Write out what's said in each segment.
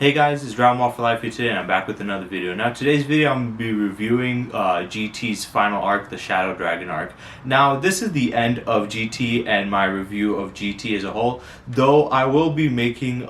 Hey guys, it's Dragon Ball for Life here today, and I'm back with another video. Now, today's video, I'm going to be reviewing GT's final arc, the Shadow Dragon arc. Now, this is the end of GT and my review of GT as a whole, though I will be making,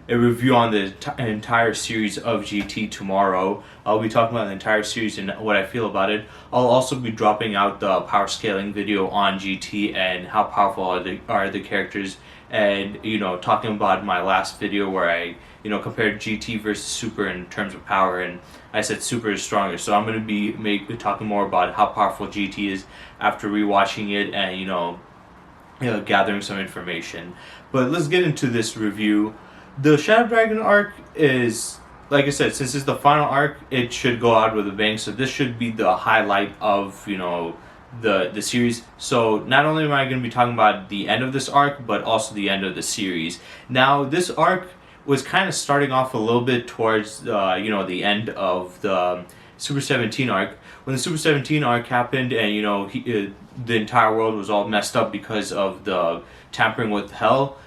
a review on the entire series of GT tomorrow. I'll be talking about the entire series and what I feel about it. I'll also be dropping out the power scaling video on GT and how powerful are the characters, and talking about my last video where I compared GT versus Super in terms of power, and I said Super is stronger. So I'm going to be talking more about how powerful GT is after rewatching it and gathering some information. But let's get into this review. The Shadow Dragon arc is, like I said, since it's the final arc, it should go out with a bang. So this should be the highlight of the series. So not only am I going to be talking about the end of this arc, but also the end of the series. Now, this arc was kind of starting off a little bit towards the end of the Super 17 arc. When the Super 17 arc happened, and the entire world was all messed up because of the tampering with Hell.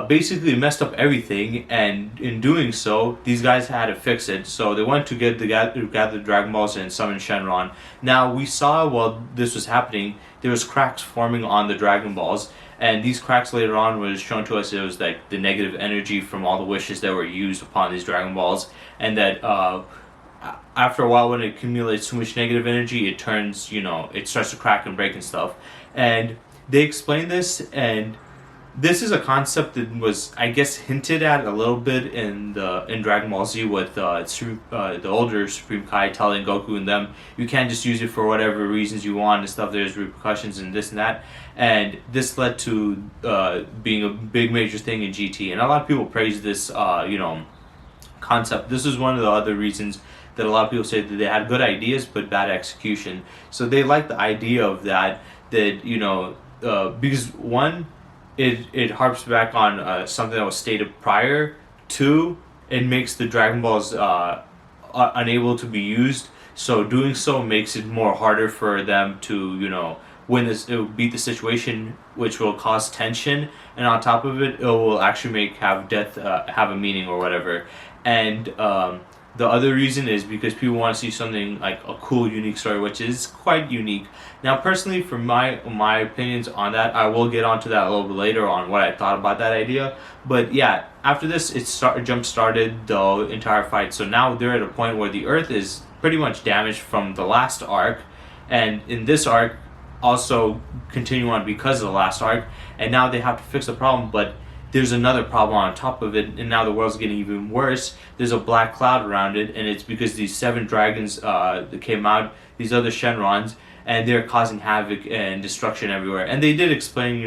Basically messed up everything, and in doing so, these guys had to fix it. So they went to gather Dragon Balls and summon Shenron. Now, we saw while this was happening, there was cracks forming on the Dragon Balls, and these cracks later on was shown to us. It was like the negative energy from all the wishes that were used upon these Dragon Balls, and that after a while, when it accumulates too much negative energy, it turns, it starts to crack and break and stuff. And they explained this, and this is a concept that was, I guess, hinted at a little bit in Dragon Ball Z with the older Supreme Kai telling Goku and them, you can't just use it for whatever reasons you want and stuff. There's repercussions and this and that. And this led to being a big major thing in GT. And a lot of people praise this, concept. This is one of the other reasons that a lot of people say that they had good ideas but bad execution. So they like the idea of that because one, it harps back on something that was stated prior. Two, it makes the Dragon Balls unable to be used. So doing so makes it more harder for them to, beat the situation, which will cause tension. And on top of it, it will actually have death have a meaning or whatever. And the other reason is because people want to see something like a cool, unique story, which is quite unique. Now, personally, for my opinions on that, I will get onto that a little bit later on what I thought about that idea. But yeah, after this, it jump-started the entire fight. So now they're at a point where the Earth is pretty much damaged from the last arc, and in this arc, also continue on because of the last arc. And now they have to fix the problem, but there's another problem on top of it, and now the world's getting even worse. There's a black cloud around it, and it's because these 7 dragons that came out, these other Shenrons, and they're causing havoc and destruction everywhere. And they did explain,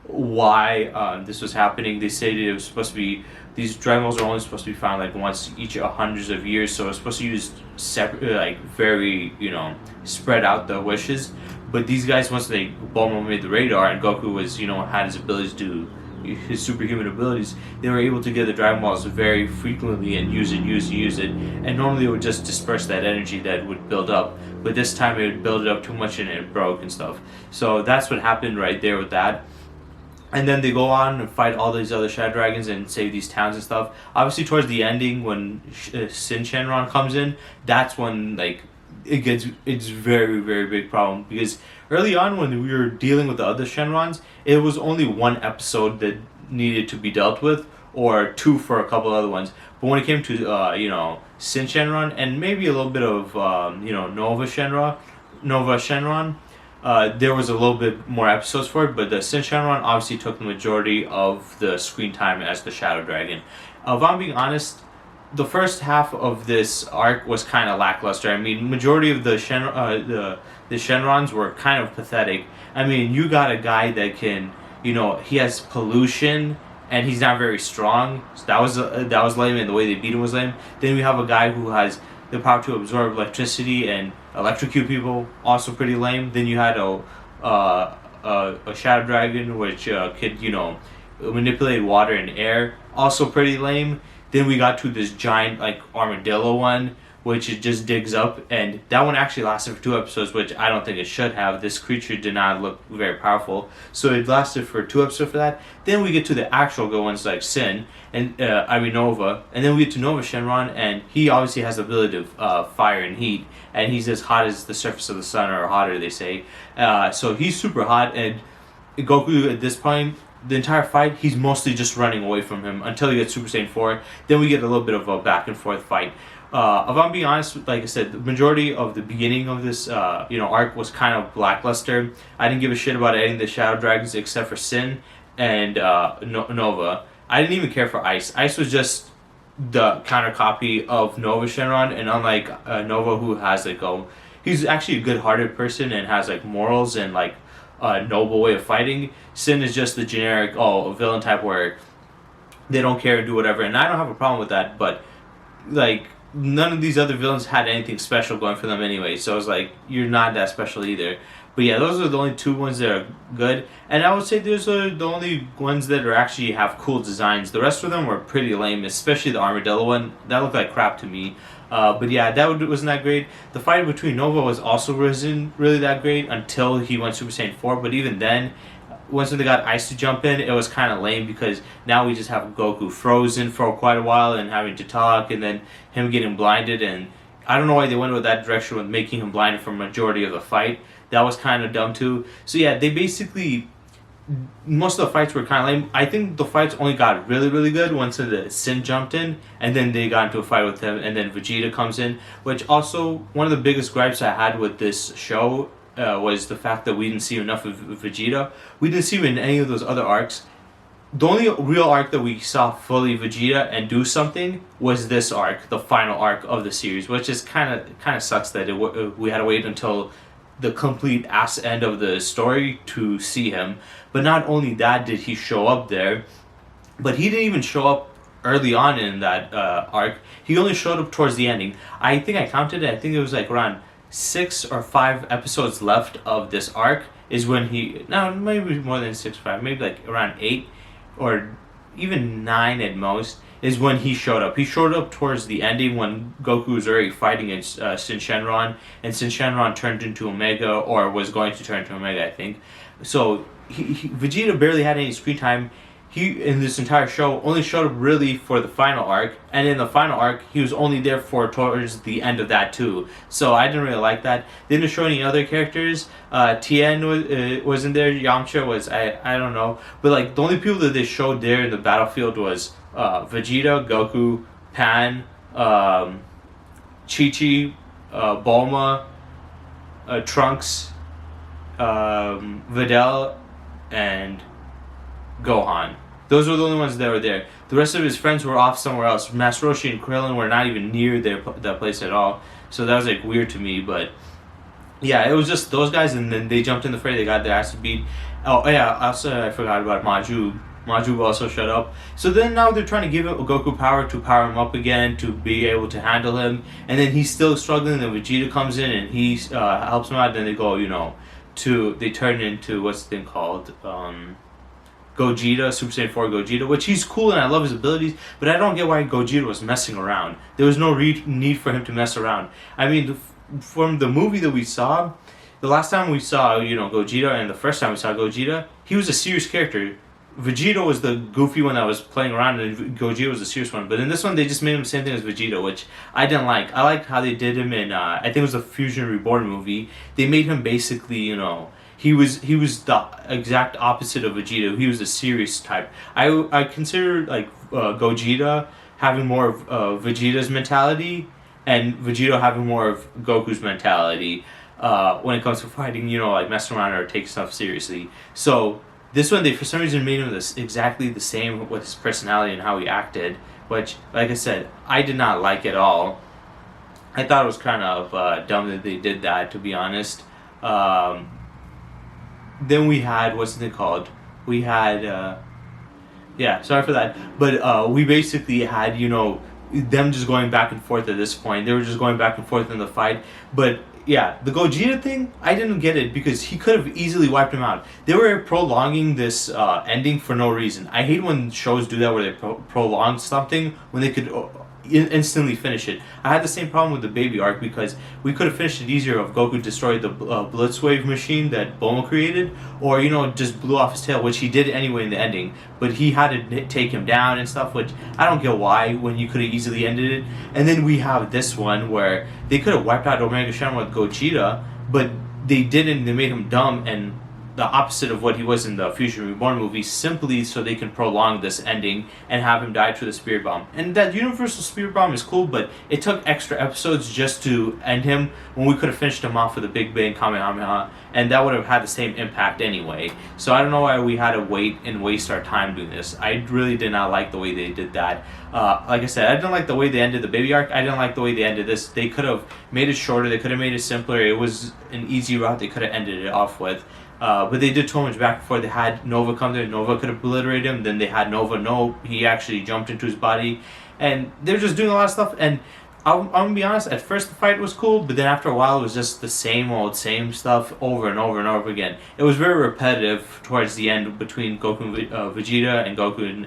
why this was happening. They stated it was supposed to be, these Dragon Balls are only supposed to be found like once each hundreds of years, so it's supposed to use separate, like very, spread out the wishes. But these guys, once Bulma made the radar and Goku was, had his abilities to his superhuman abilities, they were able to get the Dragon Balls very frequently and use it, and normally it would just disperse that energy that would build up, but this time it would build it up too much and it broke and stuff. So that's what happened right there with that. And then they go on and fight all these other Shadow Dragons and save these towns and stuff. Obviously, towards the ending, when Sin Shenron comes in, that's when it's very, very big problem, because early on when we were dealing with the other Shenrons, it was only one episode that needed to be dealt with, or 2 for a couple other ones. But when it came to Sin Shenron and maybe a little bit of Nova Shenron, there was a little bit more episodes for it. But the Sin Shenron obviously took the majority of the screen time as the Shadow Dragon. If I'm being honest, the first half of this arc was kind of lackluster. I mean, majority of the Shenrons were kind of pathetic. I mean, you got a guy that can, he has pollution and he's not very strong. So that was lame, and the way they beat him was lame. Then we have a guy who has the power to absorb electricity and electrocute people, also pretty lame. Then you had a Shadow Dragon which could, manipulate water and air, also pretty lame. Then we got to this giant armadillo one, which it just digs up, and that one actually lasted for 2 episodes, which I don't think it should have. This creature did not look very powerful, so it lasted for 2 episodes for that. Then we get to the actual good ones like Sin and Nova, and then we get to Nova Shenron, and he obviously has the ability to fire and heat, and he's as hot as the surface of the sun, or hotter they say. So he's super hot, and Goku at this point, the entire fight, he's mostly just running away from him until he gets Super Saiyan 4. Then we get a little bit of a back and forth fight. If I'm being honest, like I said, the majority of the beginning of this arc was kind of lackluster. I didn't give a shit about any of the Shadow Dragons except for Sin and Nova. I didn't even care for Ice. Ice was just the counter copy of Nova Shenron, and unlike Nova, who has he's actually a good-hearted person and has like morals and like a noble way of fighting. Sin is just the generic villain type where they don't care and do whatever, and I don't have a problem with that, but like none of these other villains had anything special going for them anyway, so I was like, you're not that special either. But yeah, those are the only two ones that are good, and I would say those are the only ones that are actually have cool designs. The rest of them were pretty lame, especially the Armadillo one. That looked like crap to me. But yeah, that wasn't that great. The fight between Nova wasn't really that great until he went Super Saiyan 4, but even then, once they got Ice to jump in, it was kind of lame because now we just have Goku frozen for quite a while and having to talk, and then him getting blinded, and I don't know why they went with that direction with making him blinded for majority of the fight. That was kind of dumb too. So yeah, they basically, most of the fights were kind of lame. I think the fights only got really, really good once the Sin jumped in, and then they got into a fight with him, and then Vegeta comes in, which also, one of the biggest gripes I had with this show was the fact that we didn't see enough of Vegeta. We didn't see him in any of those other arcs. The only real arc that we saw fully Vegeta and do something was this arc, the final arc of the series, which is kind of sucks that we had to wait until the complete ass end of the story to see him. But not only that did he show up there, but he didn't even show up early on in that arc. He only showed up towards the ending. I think I counted it. I think it was like around 6 or 5 episodes left of this arc is when maybe more than 6 or 5, maybe like around 8 or even 9 at most, is when he showed up. He showed up towards the ending when Goku was already fighting against Sin Shenron, and Sin Shenron turned into Omega, or was going to turn into Omega, I think. So Vegeta barely had any screen time. He, in this entire show, only showed up really for the final arc, and in the final arc, he was only there for towards the end of that too. So I didn't really like that. They didn't show any other characters. Tien wasn't there. Yamcha was, I don't know. But like, the only people that they showed there in the battlefield was Vegeta, Goku, Pan, Chi-Chi, Bulma, Trunks, Videl, and Gohan. Those were the only ones that were there. The rest of his friends were off somewhere else. Master Roshi and Krillin were not even near that place at all. So that was like weird to me. But yeah, it was just those guys, and then they jumped in the fray. They got their ass beat. Oh yeah, also I forgot about Majub. Majub also showed up. So then now they're trying to give Goku power to power him up again, to be able to handle him. And then he's still struggling. Then Vegeta comes in and he helps him out. Then they go, they turn into, what's the thing called? Gogeta, Super Saiyan 4 Gogeta, which he's cool and I love his abilities, but I don't get why Gogeta was messing around. There was no need for him to mess around. I mean, from the movie that we saw, the last time we saw, Gogeta, and the first time we saw Gogeta, he was a serious character. Vegeta was the goofy one that was playing around, and Gogeta was the serious one. But in this one, they just made him the same thing as Vegeta, which I didn't like. I liked how they did him in, I think it was the Fusion Reborn movie. They made him basically, he was the exact opposite of Vegeta. He was a serious type. I consider like Gogeta having more of Vegeta's mentality, and Vegeta having more of Goku's mentality when it comes to fighting. Like messing around or taking stuff seriously. So this one, they for some reason made him exactly the same with his personality and how he acted, which, like I said, I did not like at all. I thought it was kind of dumb that they did that, to be honest. Then we had, what's it called? We had, sorry for that. But we basically had, them just going back and forth at this point. They were just going back and forth in the fight. But yeah, the Gogeta thing, I didn't get it because he could have easily wiped him out. They were prolonging this ending for no reason. I hate when shows do that where they prolong something when they could instantly finish it. I had the same problem with the baby arc because we could have finished it easier if Goku destroyed the Blitzwave machine that Bulma created, or just blew off his tail, which he did anyway in the ending. But he had to take him down and stuff, which I don't get why when you could have easily ended it. And then we have this one where they could have wiped out Omega Shenron with Gogeta, but they didn't. They made him dumb and the opposite of what he was in the Fusion Reborn movie, simply so they can prolong this ending and have him die through the Spirit Bomb. And that Universal Spirit Bomb is cool, but it took extra episodes just to end him when we could have finished him off with a Big Bang Kamehameha, and that would have had the same impact anyway. So I don't know why we had to wait and waste our time doing this. I really did not like the way they did that. Like I said, I didn't like the way they ended the baby arc. I didn't like the way they ended this. They could have made it shorter. They could have made it simpler. It was an easy route they could have ended it off with. But they did too much back before they had Nova come there. Nova could have obliterated him. Then they had Nova. No, he actually jumped into his body. And they're just doing a lot of stuff. And I'm going to be honest, at first the fight was cool, but then after a while it was just the same old, same stuff over and over and over again. It was very repetitive towards the end between Goku and Vegeta and Goku and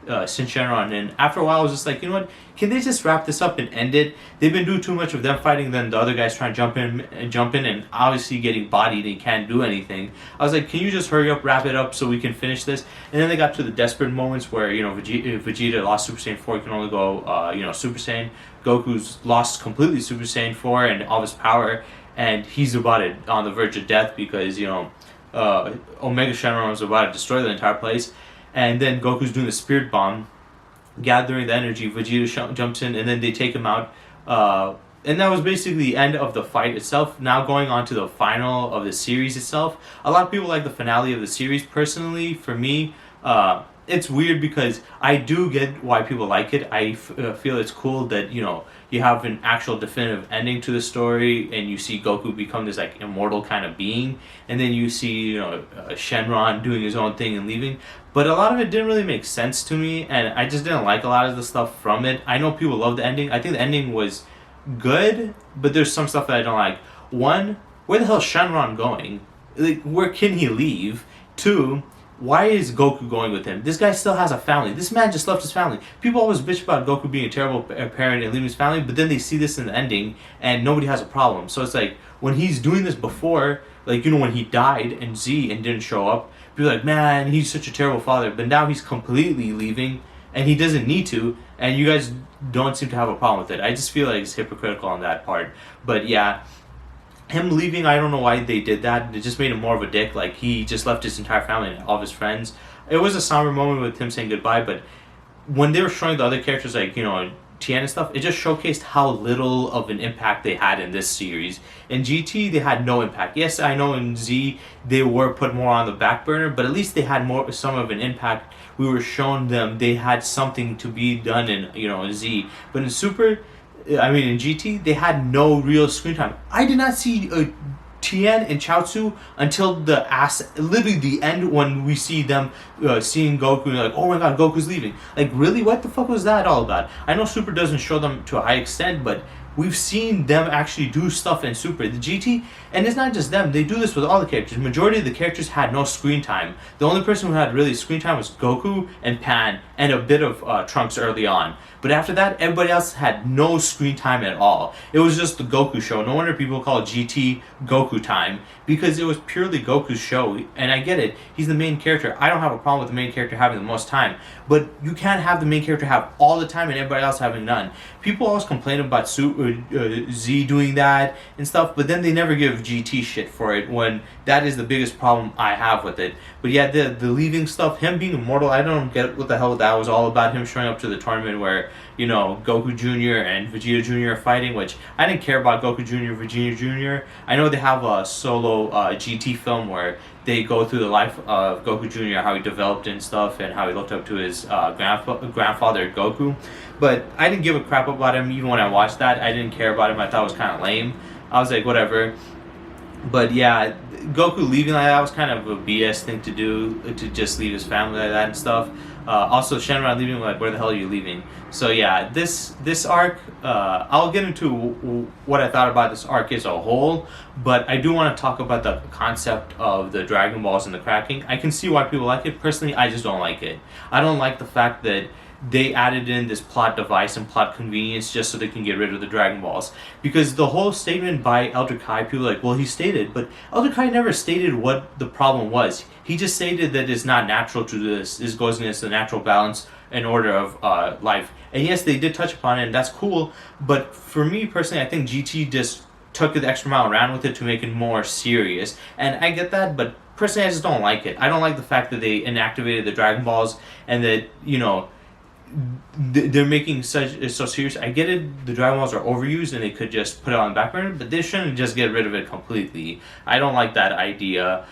Shenron, and after a while I was just like, you know what, can they just wrap this up and end it? They've been doing too much of them fighting, then the other guys trying to jump in and obviously getting bodied and can't do anything. I was like, can you just hurry up, wrap it up so we can finish this? And then they got to the desperate moments where Vegeta lost Super Saiyan 4, he can only go Super Saiyan. Goku's lost completely Super Saiyan 4 and all his power, and he's about it on the verge of death because Omega Shenron was about to destroy the entire place. And then Goku's doing the Spirit Bomb, gathering the energy. Vegeta jumps in, and then they take him out. And that was basically the end of the fight itself. Now going on to the final of the series itself. A lot of people like the finale of the series. Personally, for me, it's weird because I do get why people like it. I feel it's cool that, you have an actual definitive ending to the story, and you see Goku become this like immortal kind of being, and then you see Shenron doing his own thing and leaving. But a lot of it didn't really make sense to me, and I just didn't like a lot of the stuff from it. I know people love the ending. I think the ending was good, but there's some stuff that I don't like. One, where the hell is Shenron going? Like, where can he leave? Two, why is Goku going with him? This guy still has a family. This man just left his family. People always bitch about Goku being a terrible parent and leaving his family, but then they see this in the ending and nobody has a problem. So it's like, when he's doing this before, like, when he died in Z and didn't show up, people are like, man, he's such a terrible father. But now he's completely leaving and he doesn't need to, and you guys don't seem to have a problem with it. I just feel like it's hypocritical on that part. But yeah, him leaving, I don't know why they did that. It just made him more of a dick. Like, he just left his entire family and all of his friends. It was a somber moment with him saying goodbye, but when they were showing the other characters, like, Tien and stuff, it just showcased how little of an impact they had in this series. In GT, they had no impact. Yes, I know in Z, they were put more on the back burner, but at least they had some of an impact. We were shown them, they had something to be done in, Z. But in Super, in GT, they had no real screen time. I did not see Tien and Chaozu until literally the end, when we see them seeing Goku and like, oh my god, Goku's leaving. Like, really? What the fuck was that all about? I know Super doesn't show them to a high extent, but we've seen them actually do stuff in Super. The GT, and it's not just them, they do this with all the characters. Majority of the characters had no screen time. The only person who had really screen time was Goku and Pan, and a bit of Trunks early on. But after that, everybody else had no screen time at all. It was just the Goku show. No wonder people call it GT Goku time, because it was purely Goku's show. And I get it, he's the main character. I don't have a problem with the main character having the most time, but you can't have the main character have all the time and everybody else having none. People always complain about Z doing that and stuff, but then they never give GT shit for it, when that is the biggest problem I have with it. But yeah, the leaving stuff, him being immortal, I don't get what the hell that was all about. Him showing up to the tournament where, Goku Jr. and Vegeta Jr. are fighting, which I didn't care about Goku Jr. and Vegeta Jr. I know they have a solo GT film where they go through the life of Goku Jr., how he developed and stuff, and how he looked up to his grandfather Goku. But I didn't give a crap about him. Even when I watched that, I didn't care about him. I thought it was kind of lame. I was like, whatever. But yeah, Goku leaving like that was kind of a BS thing to do, to just leave his family like that and stuff. Also, Shenron leaving, like, where the hell are you leaving? So yeah, this arc, I'll get into what I thought about this arc as a whole, but I do want to talk about the concept of the Dragon Balls and the cracking. I can see why people like it. Personally, I just don't like it. I don't like the fact that they added in this plot device and plot convenience just so they can get rid of the Dragon Balls. Because the whole statement by Elder Kai, people are like, well, he stated, but Elder Kai never stated what the problem was. He just stated that it's not natural to do this. This goes against the natural balance and order of life. And yes, they did touch upon it, and that's cool. But for me personally, I think GT just took the extra mile and ran with it to make it more serious. And I get that, but personally, I just don't like it. I don't like the fact that they inactivated the Dragon Balls and that, you know, they're making so serious. I get it, the Dragon Balls are overused and they could just put it on the back burner, but they shouldn't just get rid of it completely. I don't like that idea.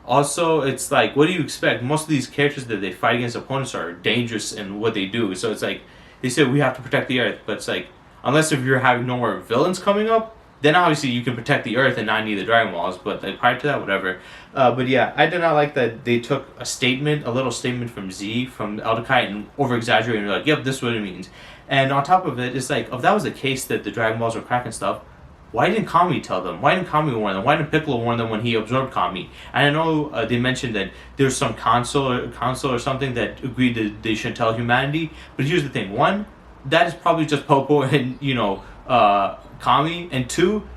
Also, it's like, what do you expect? Most of these characters that they fight against opponents are dangerous in what they do. So it's like, they said we have to protect the Earth, but it's like, unless if you're having no more villains coming up, then obviously you can protect the Earth and not need the Dragon Balls. But like, prior to that, whatever. But yeah, I did not like that they took a little statement from Z, from Elder Kai, and over-exaggerated and like, yep, this is what it means. And on top of it, it's like, if that was the case that the Dragon Balls were cracking stuff, why didn't Kami tell them? Why didn't Kami warn them? Why didn't Piccolo warn them when he absorbed Kami? And I know they mentioned that there's some council or something that agreed that they shouldn't tell humanity. But here's the thing: one, that is probably just Popo and Kami, and two,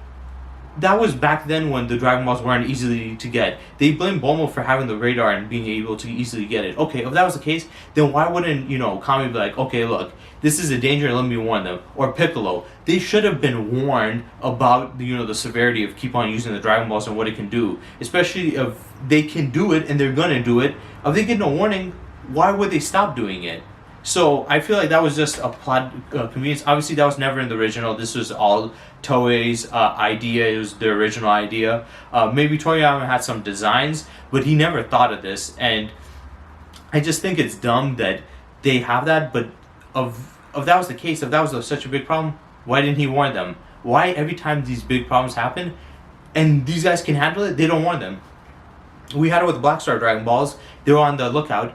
that was back then when the Dragon Balls weren't easily to get. They blame Bulma for having the radar and being able to easily get it. Okay, if that was the case, then why wouldn't, Kami be like, okay, look, this is a danger, let me warn them. Or Piccolo, they should have been warned about the severity of keep on using the Dragon Balls and what it can do. Especially if they can do it and they're gonna do it. If they get no warning, why would they stop doing it? So I feel like that was just a plot convenience. Obviously, that was never in the original. This was all Toei's idea. It was the original idea. Maybe Toriyama had some designs, but he never thought of this. And I just think it's dumb that they have that. But if that was the case, if that was such a big problem, why didn't he warn them? Why every time these big problems happen, and these guys can handle it, they don't warn them? We had it with Black Star Dragon Balls. They were on the lookout.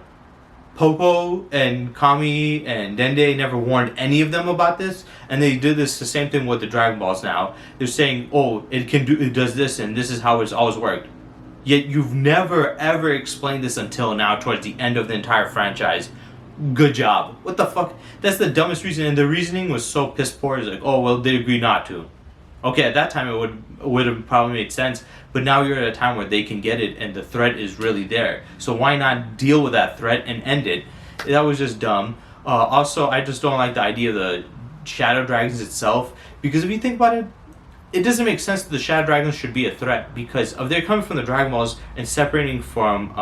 Popo and Kami and Dende never warned any of them about this, and they did the same thing with the Dragon Balls now. They're saying, oh, it does this, and this is how it's always worked. Yet you've never ever explained this until now, towards the end of the entire franchise. Good job. What the fuck? That's the dumbest reason, and the reasoning was so piss poor. It's like, oh, well, they agreed not to. Okay, at that time it would have probably made sense, but now you're at a time where they can get it and the threat is really there. So why not deal with that threat and end it? That was just dumb. Also, I just don't like the idea of the Shadow Dragons itself, because if you think about it, it doesn't make sense that the Shadow Dragons should be a threat, because if they're coming from the Dragon Balls and separating from,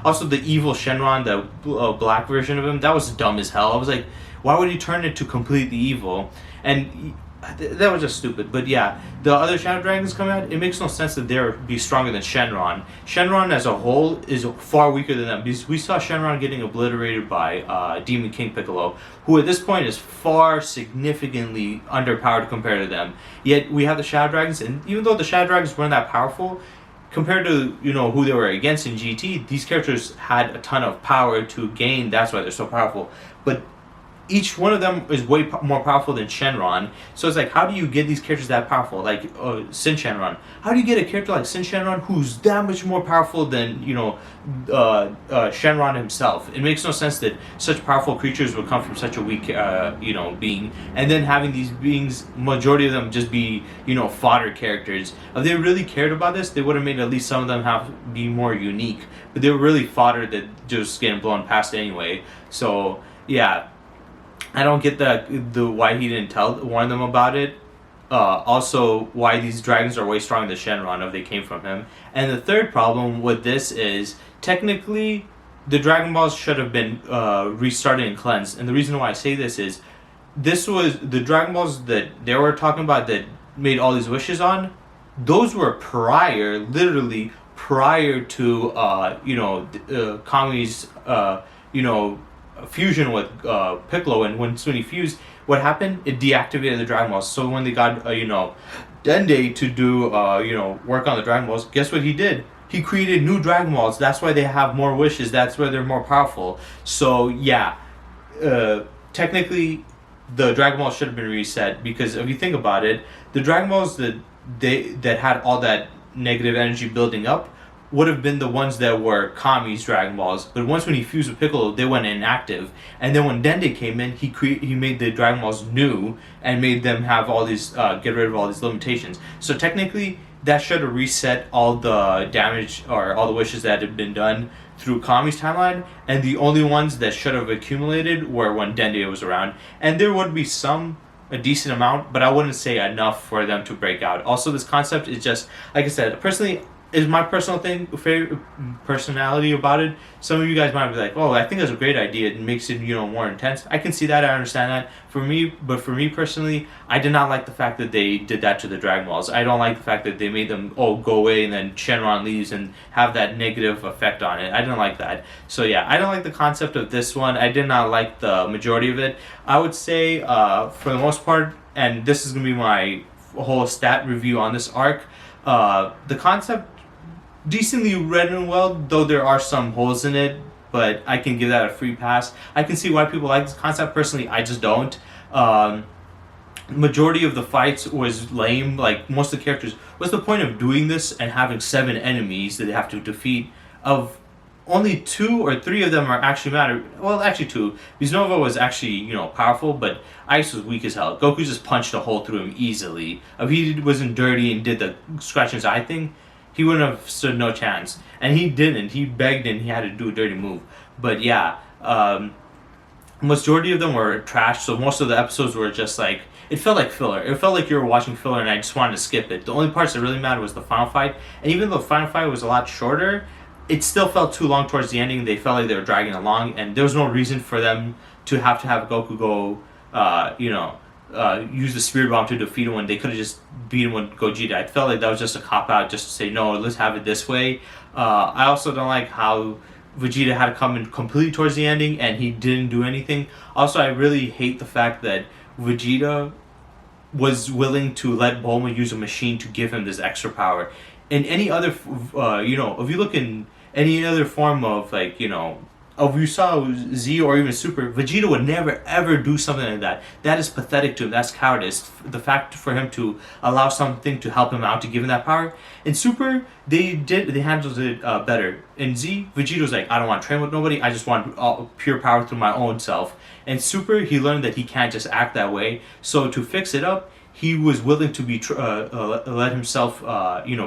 also the evil Shenron, the black version of him, that was dumb as hell. I was like, why would he turn it to completely evil? And that was just stupid. But yeah, the other Shadow Dragons coming out, it makes no sense that they're be stronger than Shenron. Shenron as a whole is far weaker than them, because we saw Shenron getting obliterated by Demon King Piccolo, who at this point is far significantly underpowered compared to them. Yet we have the Shadow Dragons, and even though the Shadow Dragons weren't that powerful compared to who they were against in GT, these characters had a ton of power to gain. That's why they're so powerful. But each one of them is way more powerful than Shenron. So it's like, how do you get these characters that powerful? Like Sin Shenron. How do you get a character like Sin Shenron who's that much more powerful than Shenron himself? It makes no sense that such powerful creatures would come from such a weak being, and then having these beings, majority of them just be fodder characters. If they really cared about this, they would have made at least some of them be more unique. But they were really fodder that just getting blown past anyway. So yeah, I don't get the why he didn't warn them about it. Also, why these dragons are way stronger than Shenron if they came from him. And the third problem with this is, technically, the Dragon Balls should have been restarted and cleansed. And the reason why I say this is, this was the Dragon Balls that they were talking about that made all these wishes on. Those were literally prior to Kami's fusion with Piccolo. And when he fused, what happened? It deactivated the Dragon Balls. So when they got Dende to do work on the Dragon Balls, guess what he did? He created new Dragon Balls. That's why they have more wishes. That's why they're more powerful. So yeah, technically the Dragon Balls should have been reset, because if you think about it, the Dragon Balls that had all that negative energy building up would have been the ones that were Kami's Dragon Balls. But once when he fused with Piccolo, they went inactive. And then when Dende came in, he made the Dragon Balls new and made them have all these get rid of all these limitations. So technically, that should have reset all the damage or all the wishes that had been done through Kami's timeline, and the only ones that should have accumulated were when Dende was around. And there would be a decent amount, but I wouldn't say enough for them to break out. Also, this concept is just, like I said, personally, is my personal thing, favorite personality about it. Some of you guys might be like, "Oh, I think that's a great idea. It makes it, more intense." I can see that. I understand that. For me personally, I did not like the fact that they did that to the Dragon Balls. I don't like the fact that they made them go away and then Shenron leaves and have that negative effect on it. I didn't like that. So yeah, I don't like the concept of this one. I did not like the majority of it. I would say, for the most part, and this is gonna be my whole stat review on this arc. The concept decently read and well, though there are some holes in it, but I can give that a free pass. I can see why people like this concept. Personally, I just don't. Majority of the fights was lame. Like, most of the characters, what's the point of doing this and having 7 enemies that they have to defeat? Of only 2 or 3 of them are actually matter. Well, actually 2, because Nova was actually powerful, but Ice was weak as hell. Goku just punched a hole through him easily. If he wasn't dirty and did the scratch his eye thing, he wouldn't have stood no chance. And he didn't. He begged and he had to do a dirty move. But yeah, majority of them were trash, so most of the episodes were just like, it felt like filler. It felt like you were watching filler and I just wanted to skip it. The only parts that really mattered was the final fight. And even though the final fight was a lot shorter, it still felt too long towards the ending. They felt like they were dragging along, and there was no reason for them to have Goku go, use the Spirit Bomb to defeat him when they could have just beat him with Gogeta. I felt like that was just a cop-out just to say, no, let's have it this way. I also don't like how Vegeta had to come in completely towards the ending and he didn't do anything. Also, I really hate the fact that Vegeta was willing to let Bulma use a machine to give him this extra power. In any other, if you look in any other form of, if you saw Z or even Super, Vegeta would never ever do something like that. That is pathetic to him. That's cowardice. The fact for him to allow something to help him out, to give him that power. In Super, they handled it better. In Z, Vegeta was like, I don't want to train with nobody. I just want pure power through my own self. In Super, he learned that he can't just act that way. So to fix it up, he was willing to be let himself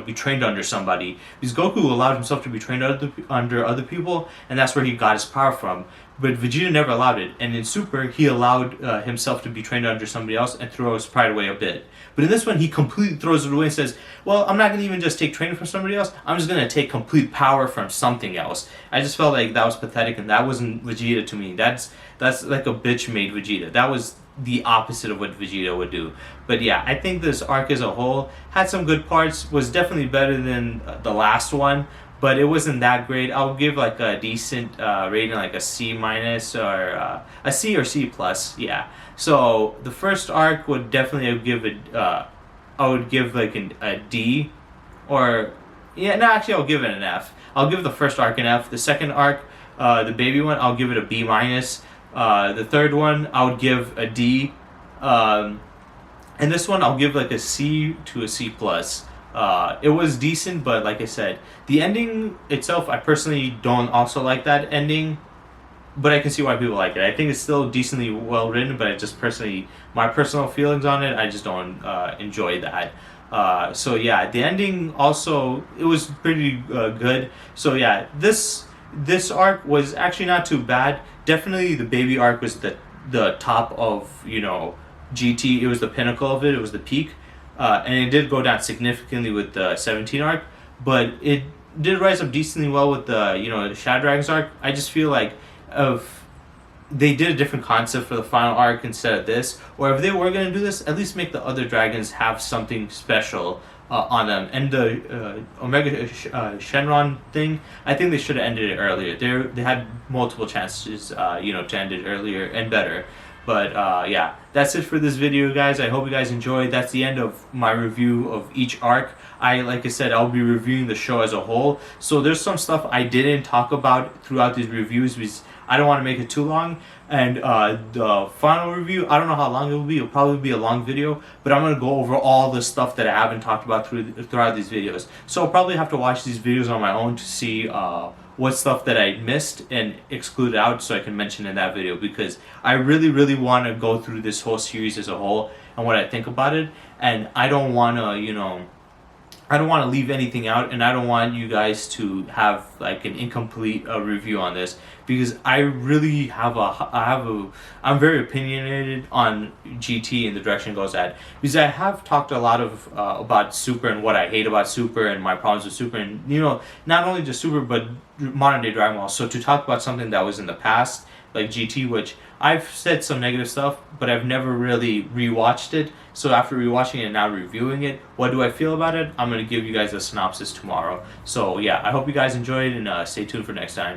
be trained under somebody, because Goku allowed himself to be trained under other people, and that's where he got his power from. But Vegeta never allowed it, and in Super he allowed himself to be trained under somebody else and throw his pride away a bit. But in this one he completely throws it away and says, well, I'm not going to even just take training from somebody else, I'm just going to take complete power from something else. I just felt like that was pathetic, and that wasn't Vegeta to me. That's like a bitch made Vegeta. That was the opposite of what Vegeta would do. But yeah, I think this arc as a whole had some good parts, was definitely better than the last one, but it wasn't that great. I'll give like a decent rating, like a C minus or a C or C plus. Yeah. So the first arc would definitely give I would give like a D, or I'll give it an F. I'll give the first arc an F. The second arc, the baby one, I'll give it a B minus. The third one, I would give a D. And this one, I'll give like a C to a C plus. It was decent, but like I said, the ending itself, I personally don't also like that ending, but I can see why people like it. I think it's still decently well written, but I just personally, my personal feelings on it, I just don't enjoy that. So yeah, the ending also, it was pretty good. So yeah, this arc was actually not too bad. Definitely the baby arc was the top of GT. It was the pinnacle of it. It was the peak, and it did go down significantly with the 17 arc, but it did rise up decently well with the Shadow Dragons arc. I just feel like if they did a different concept for the final arc instead of this, or if they were going to do this, at least make the other dragons have something special on them. And the Omega Shenron thing, I think they should have ended it earlier. They had multiple chances to end it earlier and better. But yeah, that's it for this video, guys. I hope you guys enjoyed. That's the end of my review of each arc. Like I said, I'll be reviewing the show as a whole. So there's some stuff I didn't talk about throughout these reviews because I don't want to make it too long. And the final review, I don't know how long it will be. It'll probably be a long video, but I'm gonna go over all the stuff that I haven't talked about throughout these videos. So I'll probably have to watch these videos on my own to see what stuff that I missed and exclude out, so I can mention in that video, because I really want to go through this whole series as a whole and what I think about it, and I don't want to, I don't want to leave anything out, and I don't want you guys to have like an incomplete review on this, because I really I'm very opinionated on GT and the direction it goes at, because I have talked a lot of about Super and what I hate about Super and my problems with Super, and not only just Super but modern day Dragon Ball. So to talk about something that was in the past, like GT, which I've said some negative stuff, but I've never really rewatched it. So after rewatching it and now reviewing it, what do I feel about it? I'm going to give you guys a synopsis tomorrow. So yeah, I hope you guys enjoyed, and stay tuned for next time.